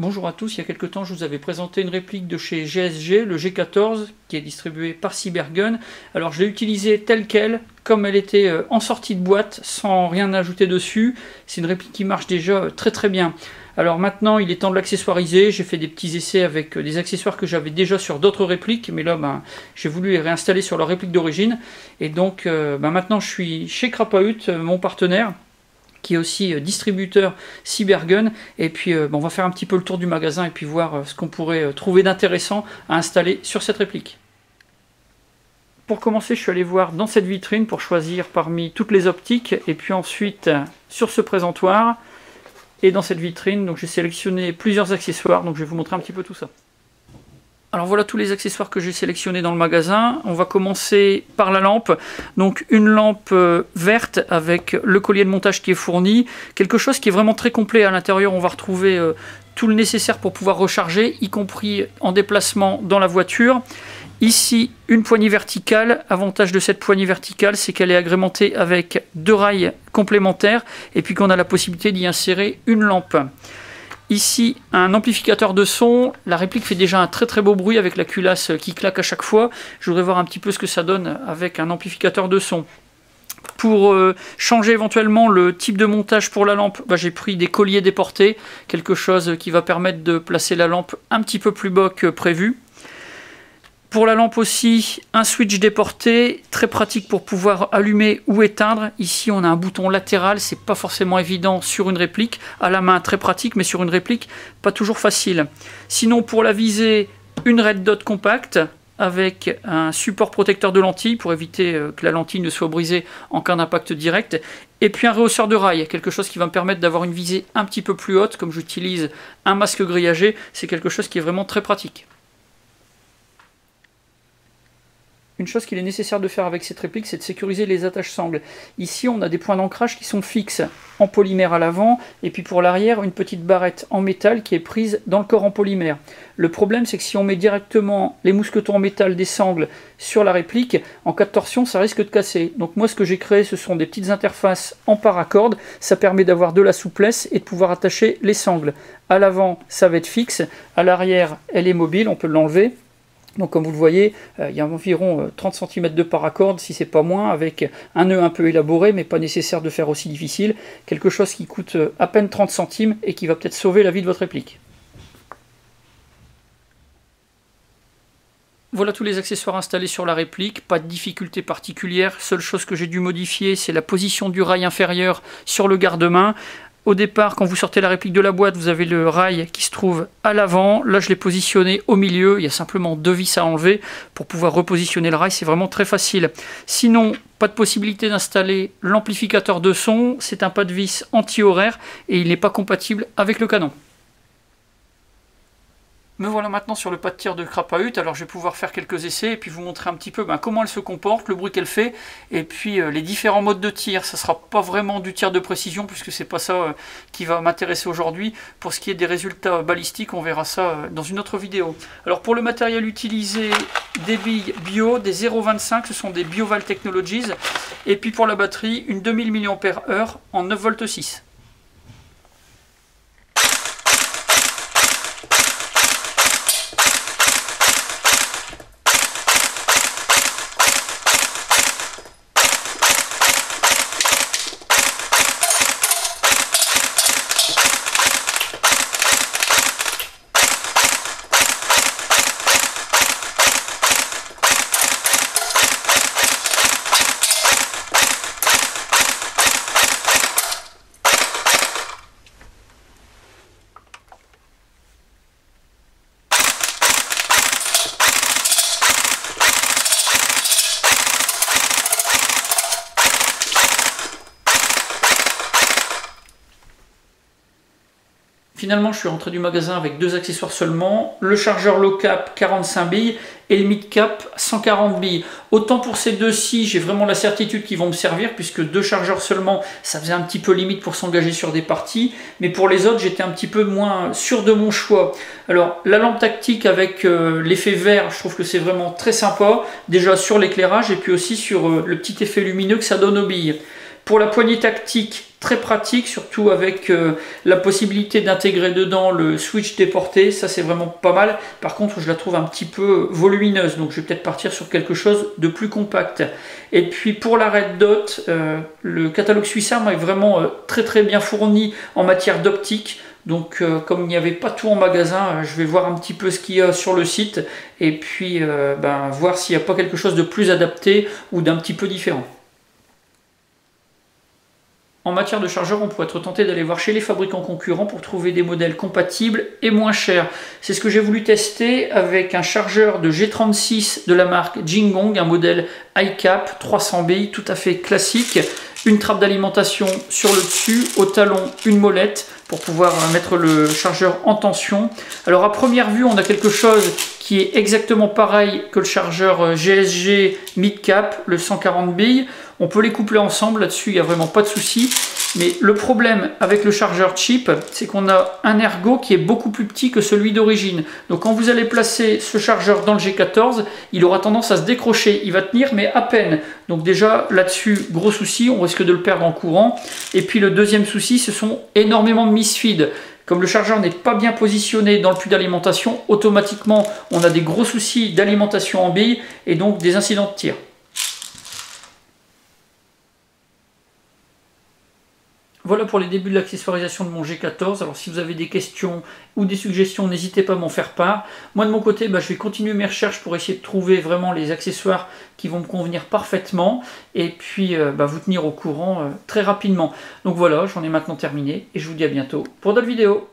Bonjour à tous, il y a quelques temps je vous avais présenté une réplique de chez GSG, le G14, qui est distribué par Cybergun. Alors je l'ai utilisée telle qu'elle, comme elle était en sortie de boîte, sans rien ajouter dessus. C'est une réplique qui marche déjà très bien. Alors maintenant il est temps de l'accessoiriser, j'ai fait des petits essais avec des accessoires que j'avais déjà sur d'autres répliques, mais là j'ai voulu les réinstaller sur leur réplique d'origine. Et donc maintenant je suis chez Crapahut, mon partenaire, qui est aussi distributeur Cybergun, et puis on va faire un petit peu le tour du magasin et puis voir ce qu'on pourrait trouver d'intéressant à installer sur cette réplique. Pour commencer, je suis allé voir dans cette vitrine pour choisir parmi toutes les optiques, et puis ensuite sur ce présentoir, et dans cette vitrine, donc j'ai sélectionné plusieurs accessoires, donc je vais vous montrer un petit peu tout ça. Alors voilà tous les accessoires que j'ai sélectionnés dans le magasin. On va commencer par la lampe. Donc une lampe verte avec le collier de montage qui est fourni. Quelque chose qui est vraiment très complet. À l'intérieur, on va retrouver tout le nécessaire pour pouvoir recharger, y compris en déplacement dans la voiture. Ici, une poignée verticale. Avantage de cette poignée verticale, c'est qu'elle est agrémentée avec 2 rails complémentaires et puis qu'on a la possibilité d'y insérer une lampe. Ici, un amplificateur de son. La réplique fait déjà un très beau bruit avec la culasse qui claque à chaque fois. Je voudrais voir un petit peu ce que ça donne avec un amplificateur de son. Pour changer éventuellement le type de montage pour la lampe, j'ai pris des colliers déportés, quelque chose qui va permettre de placer la lampe un petit peu plus bas que prévu. Pour la lampe aussi, un switch déporté, très pratique pour pouvoir allumer ou éteindre. Ici, on a un bouton latéral, c'est pas forcément évident sur une réplique. À la main, très pratique, mais sur une réplique, pas toujours facile. Sinon, pour la visée, une red dot compacte avec un support protecteur de lentille pour éviter que la lentille ne soit brisée en cas d'impact direct. Et puis un rehausseur de rail, quelque chose qui va me permettre d'avoir une visée un petit peu plus haute. Comme j'utilise un masque grillagé, c'est quelque chose qui est vraiment très pratique. Une chose qu'il est nécessaire de faire avec cette réplique, c'est de sécuriser les attaches sangles. Ici, on a des points d'ancrage qui sont fixes en polymère à l'avant, et puis pour l'arrière, une petite barrette en métal qui est prise dans le corps en polymère. Le problème, c'est que si on met directement les mousquetons en métal des sangles sur la réplique, en cas de torsion, ça risque de casser. Donc moi, ce que j'ai créé, ce sont des petites interfaces en paracorde. Ça permet d'avoir de la souplesse et de pouvoir attacher les sangles. À l'avant, ça va être fixe. À l'arrière, elle est mobile, on peut l'enlever. Donc comme vous le voyez, il y a environ 30 cm de paracorde, si c'est pas moins, avec un nœud un peu élaboré, mais pas nécessaire de faire aussi difficile. Quelque chose qui coûte à peine 30 centimes et qui va peut-être sauver la vie de votre réplique. Voilà tous les accessoires installés sur la réplique, pas de difficulté particulière. Seule chose que j'ai dû modifier, c'est la position du rail inférieur sur le garde-main. Au départ, quand vous sortez la réplique de la boîte, vous avez le rail qui se trouve à l'avant. Là, je l'ai positionné au milieu. Il y a simplement 2 vis à enlever pour pouvoir repositionner le rail. C'est vraiment très facile. Sinon, pas de possibilité d'installer l'amplificateur de son. C'est un pas de vis anti-horaire et il n'est pas compatible avec le canon. Me voilà maintenant sur le pas de tir de Crapahut. Alors je vais pouvoir faire quelques essais et puis vous montrer un petit peu comment elle se comporte, le bruit qu'elle fait, et puis les différents modes de tir. Ça ne sera pas vraiment du tir de précision puisque c'est pas ça qui va m'intéresser aujourd'hui. Pour ce qui est des résultats balistiques, on verra ça dans une autre vidéo. Alors pour le matériel utilisé, des billes bio, des 0,25, ce sont des BioVal Technologies. Et puis pour la batterie, une 2000 mAh en 9,6 V. Finalement, je suis rentré du magasin avec 2 accessoires seulement, le chargeur low cap 45 billes et le mid cap 140 billes. Autant pour ces deux-ci, j'ai vraiment la certitude qu'ils vont me servir puisque 2 chargeurs seulement, ça faisait un petit peu limite pour s'engager sur des parties. Mais pour les autres, j'étais un petit peu moins sûr de mon choix. Alors, la lampe tactique avec l'effet vert, je trouve que c'est vraiment très sympa. Déjà sur l'éclairage et puis aussi sur le petit effet lumineux que ça donne aux billes. Pour la poignée tactique, très pratique, surtout avec la possibilité d'intégrer dedans le switch déporté, ça c'est vraiment pas mal. Par contre, je la trouve un petit peu volumineuse, donc je vais peut-être partir sur quelque chose de plus compact. Et puis pour la Red Dot, le catalogue Swissarm est vraiment très bien fourni en matière d'optique. Donc comme il n'y avait pas tout en magasin, je vais voir un petit peu ce qu'il y a sur le site et puis voir s'il n'y a pas quelque chose de plus adapté ou d'un petit peu différent. En matière de chargeur, on pourrait être tenté d'aller voir chez les fabricants concurrents pour trouver des modèles compatibles et moins chers. C'est ce que j'ai voulu tester avec un chargeur de G36 de la marque Jingong, un modèle iCap 300 billes tout à fait classique. Une trappe d'alimentation sur le dessus, au talon une molette pour pouvoir mettre le chargeur en tension. Alors à première vue, on a quelque chose qui est exactement pareil que le chargeur GSG Midcap, le 140 billes. On peut les coupler ensemble, là-dessus il n'y a vraiment pas de souci. Mais le problème avec le chargeur cheap, c'est qu'on a un ergot qui est beaucoup plus petit que celui d'origine. Donc quand vous allez placer ce chargeur dans le G14, il aura tendance à se décrocher. Il va tenir, mais à peine. Donc déjà là-dessus, gros souci, on risque de le perdre en courant. Et puis le deuxième souci, ce sont énormément de misfeed. Comme le chargeur n'est pas bien positionné dans le puits d'alimentation, automatiquement on a des gros soucis d'alimentation en billes et donc des incidents de tir. Voilà pour les débuts de l'accessoirisation de mon G14. Alors si vous avez des questions ou des suggestions, n'hésitez pas à m'en faire part. Moi de mon côté, je vais continuer mes recherches pour essayer de trouver vraiment les accessoires qui vont me convenir parfaitement et puis vous tenir au courant très rapidement. Donc voilà, j'en ai maintenant terminé et je vous dis à bientôt pour d'autres vidéos.